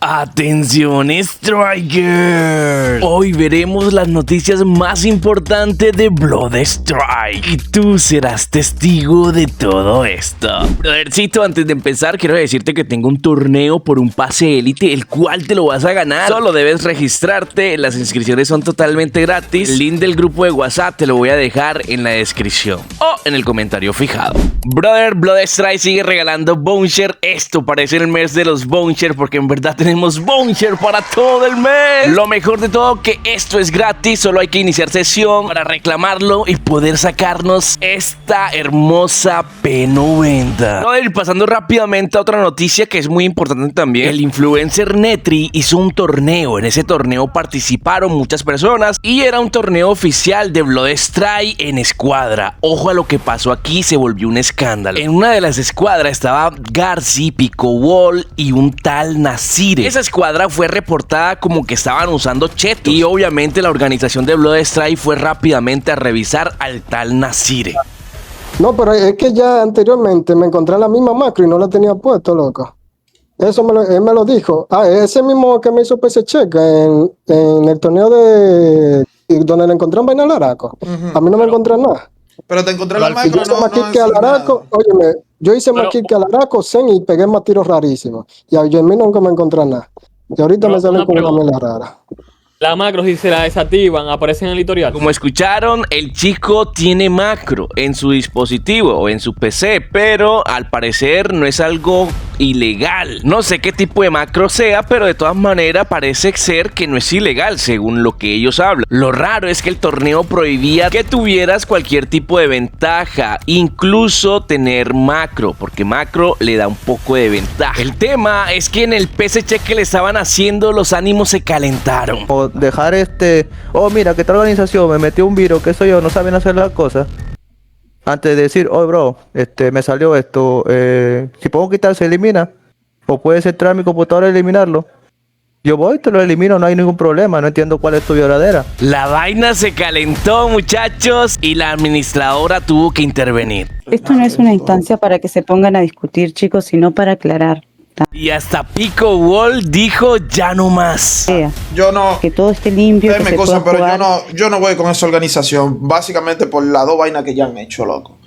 Atención Strikers, hoy veremos las noticias más importantes de Blood Strike y tú serás testigo de todo esto. Brothercito, antes de empezar quiero decirte que tengo un torneo por un pase élite, el cual te lo vas a ganar. Solo debes registrarte, las inscripciones son totalmente gratis. El link del grupo de WhatsApp te lo voy a dejar en la descripción o en el comentario fijado. Brother, Blood Strike sigue regalando Bouncer. Esto parece el mes de los Bouncer porque en verdad tenemos Bouncer para todo el mes. Lo mejor de todo que esto es gratis, solo hay que iniciar sesión para reclamarlo y poder sacarnos esta hermosa P90. Brother, pasando rápidamente a otra noticia que es muy importante también. El influencer Netri hizo un torneo. En ese torneo participaron muchas personas y era un torneo oficial de Blood Strike en escuadra. Ojo a lo que pasó aquí, se volvió un escándalo. En una de las escuadras estaba Garci, Pico Wall y un tal Nasire. Esa escuadra fue reportada como que estaban usando chetos y obviamente la organización de Blood Strike fue rápidamente a revisar al tal Nasire. No, pero es que ya anteriormente me encontré la misma macro y no la tenía puesto, loco. Eso él me lo dijo. Ah, ese mismo que me hizo PC Check en el torneo de donde le encontré en Vaina Alaraco. A mí no me encontré nada. Pero te encontré la macro. Yo hice más kick que Alaraco. Óyeme, yo hice más kick que Alaraco, Zen y pegué más tiros rarísimos. Y a mí nunca me encontré nada. Y ahorita me salen como también las raras. La macro, si se la desactivan, aparecen en el editorial. Como escucharon, el chico tiene macro en su dispositivo o en su PC, pero al parecer no es algo ilegal. No sé qué tipo de macro sea, pero de todas maneras parece ser que no es ilegal según lo que ellos hablan. Lo raro es que el torneo prohibía que tuvieras cualquier tipo de ventaja, incluso tener macro, porque macro le da un poco de ventaja. El tema es que en el PC check que le estaban haciendo los ánimos se calentaron. O dejar oh mira que esta organización me metió un virus, que soy yo, no saben hacer las cosas. Antes de decir, oh bro, me salió esto, si puedo quitar se elimina, o puedes entrar a mi computadora y eliminarlo. Yo voy, te lo elimino, no hay ningún problema, no entiendo cuál es tu violadera. La vaina se calentó, muchachos, y la administradora tuvo que intervenir. Esto no es una instancia para que se pongan a discutir, chicos, sino para aclarar. Y hasta Pico Wall dijo ya no más. Yo no. Que todo esté limpio. Que pero yo no voy con esa organización. Básicamente por las dos vainas que ya han hecho, loco.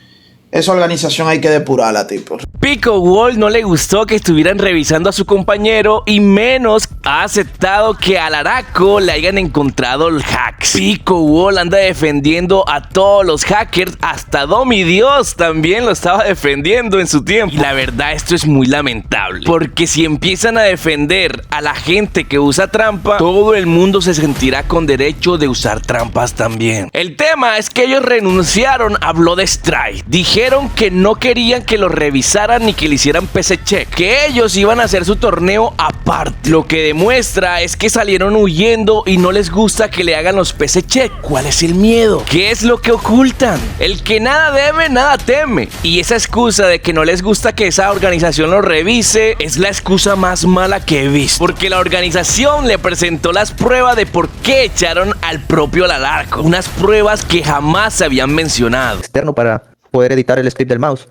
Esa organización hay que depurarla, tipo. Pico Wall no le gustó que estuvieran revisando a su compañero y menos ha aceptado que al Araco le hayan encontrado el hacks. Pico Wall anda defendiendo a todos los hackers, hasta Domi Dios también lo estaba defendiendo en su tiempo. Y la verdad esto es muy lamentable, porque si empiezan a defender a la gente que usa trampa, todo el mundo se sentirá con derecho de usar trampas también. El tema es que ellos renunciaron a Blood Strike. Dijeron que no querían que lo revisaran ni que le hicieran PC check, que ellos iban a hacer su torneo aparte. Lo que demuestra es que salieron huyendo y no les gusta que le hagan los PC check. ¿Cuál es el miedo? ¿Qué es lo que ocultan? El que nada debe, nada teme. Y esa excusa de que no les gusta que esa organización lo revise es la excusa más mala que he visto, porque la organización le presentó las pruebas de por qué echaron al propio Alaraco, unas pruebas que jamás se habían mencionado. Externo para poder editar el script del mouse.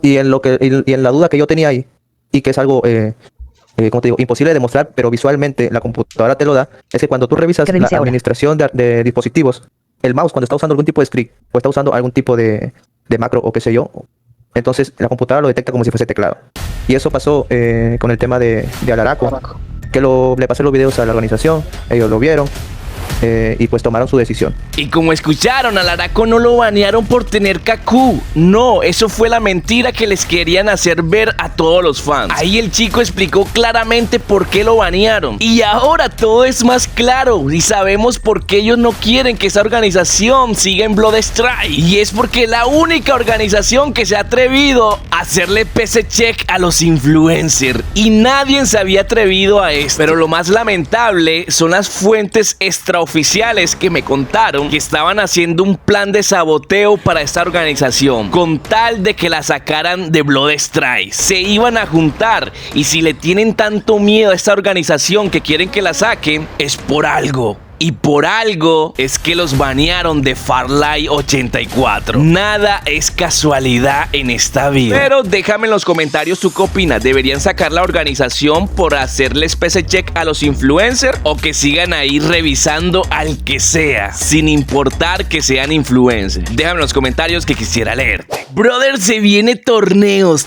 Y en la duda que yo tenía ahí, y que es algo como te digo, imposible de demostrar, pero visualmente la computadora te lo da, es que cuando tú revisas la administración de dispositivos, el mouse cuando está usando algún tipo de script o está usando algún tipo de macro o qué sé yo, entonces la computadora lo detecta como si fuese teclado. Y eso pasó con el tema de Alaraco, que le pasé los videos a la organización, ellos lo vieron. Y pues tomaron su decisión. Y como escucharon, al Araco no lo banearon por tener Kaku. No, eso fue la mentira que les querían hacer ver a todos los fans. Ahí el chico explicó claramente por qué lo banearon. Y ahora todo es más claro y sabemos por qué ellos no quieren que esa organización siga en Blood Strike. Y es porque la única organización que se ha atrevido a hacerle PC check a los influencers. Y nadie se había atrevido a esto. Pero lo más lamentable son las fuentes extraoficiales que me contaron que estaban haciendo un plan de saboteo para esta organización con tal de que la sacaran de Blood Strike. Se iban a juntar y si le tienen tanto miedo a esta organización que quieren que la saquen es por algo. y por algo es que los banearon de Farlight 84. Nada es casualidad en esta vida. Pero déjame en los comentarios tú qué opinas. ¿Deberían sacar la organización por hacerles PC check a los influencers o que sigan ahí revisando al que sea, sin importar que sean influencers? Déjame en los comentarios que quisiera leerte. Brother, se viene torneos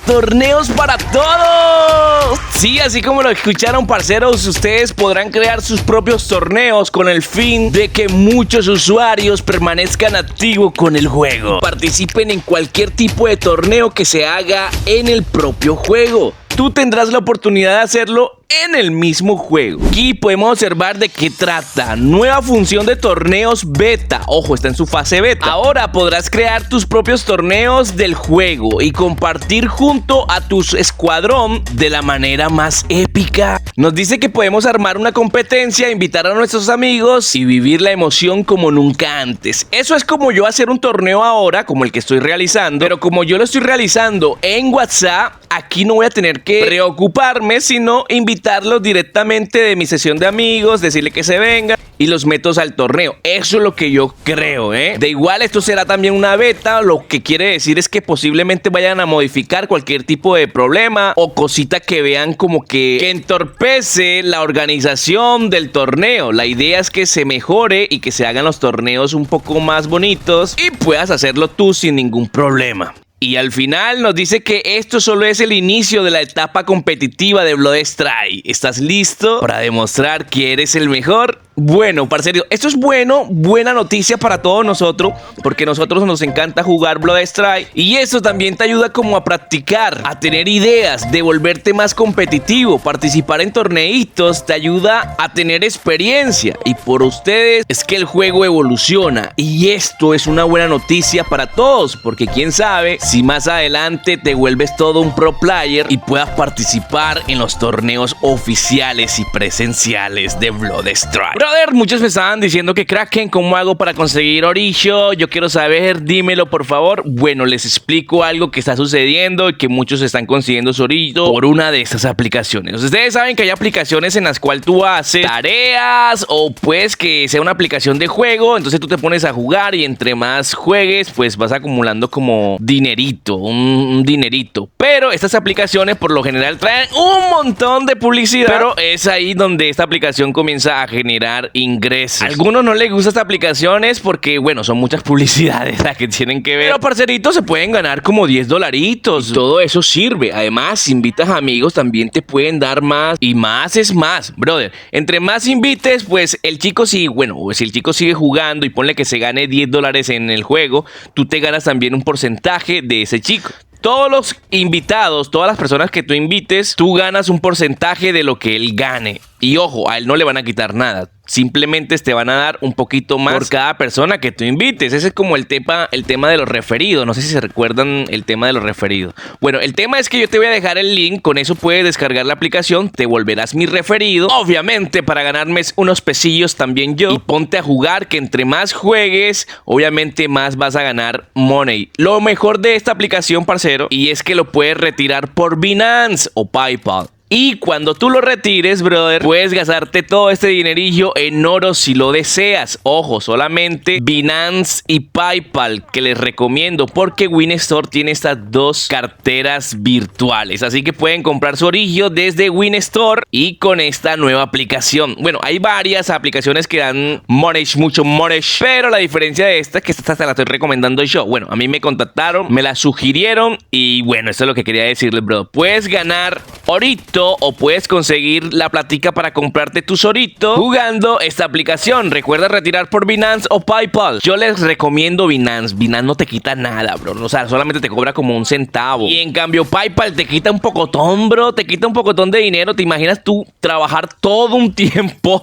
para todos. Sí, así como lo escucharon, parceros, ustedes podrán crear sus propios torneos con el fin de que muchos usuarios permanezcan activos con el juego. Participen en cualquier tipo de torneo que se haga en el propio juego. Tú tendrás la oportunidad de hacerlo en el mismo juego. Aquí podemos observar de qué trata. Nueva función de torneos beta. Ojo, está en su fase beta. Ahora podrás crear tus propios torneos del juego y compartir junto a tu escuadrón de la manera más épica. Nos dice que podemos armar una competencia, invitar a nuestros amigos y vivir la emoción como nunca antes. Eso es como yo hacer un torneo ahora, como el que estoy realizando. Pero como yo lo estoy realizando en WhatsApp, aquí no voy a tener que preocuparme, sino invitarlos directamente de mi sesión de amigos, decirle que se vengan y los meto al torneo. Eso es lo que yo creo, ¿eh? De igual, esto será también una beta, lo que quiere decir es que posiblemente vayan a modificar cualquier tipo de problema o cosita que vean como que entorpece la organización del torneo. La idea es que se mejore y que se hagan los torneos un poco más bonitos y puedas hacerlo tú sin ningún problema. Y al final nos dice que esto solo es el inicio de la etapa competitiva de Blood Strike. ¿Estás listo para demostrar que eres el mejor? Bueno, parceros, esto es buena noticia para todos nosotros, porque nosotros nos encanta jugar Blood Strike y eso también te ayuda como a practicar, a tener ideas, de volverte más competitivo. Participar en torneitos te ayuda a tener experiencia y por ustedes es que el juego evoluciona y esto es una buena noticia para todos, porque quién sabe si más adelante te vuelves todo un pro player y puedas participar en los torneos oficiales y presenciales de Blood Strike. Brother, muchos me estaban diciendo que Kraken, ¿cómo hago para conseguir orillo? Yo quiero saber, dímelo por favor. Bueno, les explico algo que está sucediendo y que muchos están consiguiendo su orillo por una de estas aplicaciones. Ustedes saben que hay aplicaciones en las cuales tú haces tareas o pues que sea una aplicación de juego, entonces tú te pones a jugar y entre más juegues pues vas acumulando como dinerito, un dinerito. Pero estas aplicaciones por lo general traen un montón de publicidad, pero es ahí donde esta aplicación comienza a generar ingresos. A algunos no les gustan estas aplicaciones porque, bueno, son muchas publicidades las que tienen que ver. Pero, parceritos, se pueden ganar como $10. Y todo eso sirve. Además, si invitas amigos, también te pueden dar más. Y más es más, brother. Entre más invites, pues el chico sigue, bueno, si el chico sigue jugando y ponle que se gane $10 en el juego, tú te ganas también un porcentaje de ese chico. Todos los invitados, todas las personas que tú invites, tú ganas un porcentaje de lo que él gane. Y ojo, a él no le van a quitar nada. Simplemente te van a dar un poquito más por cada persona que tú invites. Ese es como el tema de los referidos. No sé si se recuerdan el tema de los referidos. Bueno, el tema es que yo te voy a dejar el link. Con eso puedes descargar la aplicación. Te volverás mi referido. Obviamente para ganarme unos pesillos también yo. Y ponte a jugar, que entre más juegues, obviamente más vas a ganar money. Lo mejor de esta aplicación, parcero, y es que lo puedes retirar por Binance o PayPal. Y cuando tú lo retires, brother, puedes gastarte todo este dinerillo en oro si lo deseas. Ojo, solamente Binance y PayPal, que les recomiendo, porque WinStore tiene estas dos carteras virtuales. Así que pueden comprar su orillo desde WinStore y con esta nueva aplicación. Bueno, hay varias aplicaciones que dan mucho money, pero la diferencia de esta es que esta te la estoy recomendando yo. Bueno, a mí me contactaron, me la sugirieron y bueno, eso es lo que quería decirles, bro. Puedes ganar orito o puedes conseguir la platica para comprarte tu orito jugando esta aplicación. Recuerda retirar por Binance o PayPal. Yo les recomiendo Binance. Binance no te quita nada, bro. O sea, solamente te cobra como un centavo. Y en cambio PayPal te quita un pocotón, bro. Te quita un pocotón de dinero. ¿Te imaginas tú trabajar todo un tiempo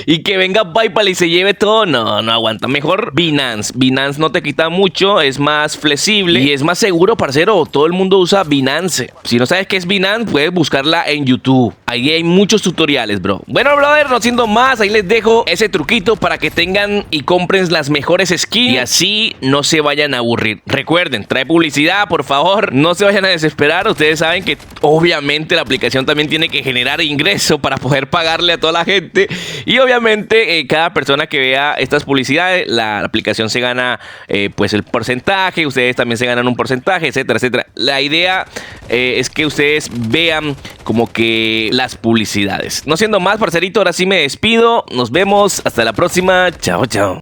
y que venga PayPal y se lleve todo? No, no aguanta. Mejor Binance. Binance no te quita mucho. Es más flexible y es más seguro, parcero. Todo el mundo usa Binance. Si no sabes qué es Binance, puedes buscar verla en YouTube. Ahí hay muchos tutoriales, bro. Bueno, brother, no siendo más, ahí les dejo ese truquito para que tengan y compren las mejores skins y así no se vayan a aburrir. Recuerden, trae publicidad, por favor, no se vayan a desesperar. Ustedes saben que obviamente la aplicación también tiene que generar ingreso para poder pagarle a toda la gente. Y obviamente cada persona que vea estas publicidades, la aplicación se gana pues el porcentaje. Ustedes también se ganan un porcentaje, etcétera, etcétera. La idea es que ustedes vean como que las publicidades. No siendo más, parcerito, ahora sí me despido. Nos vemos. Hasta la próxima. Chao, chao.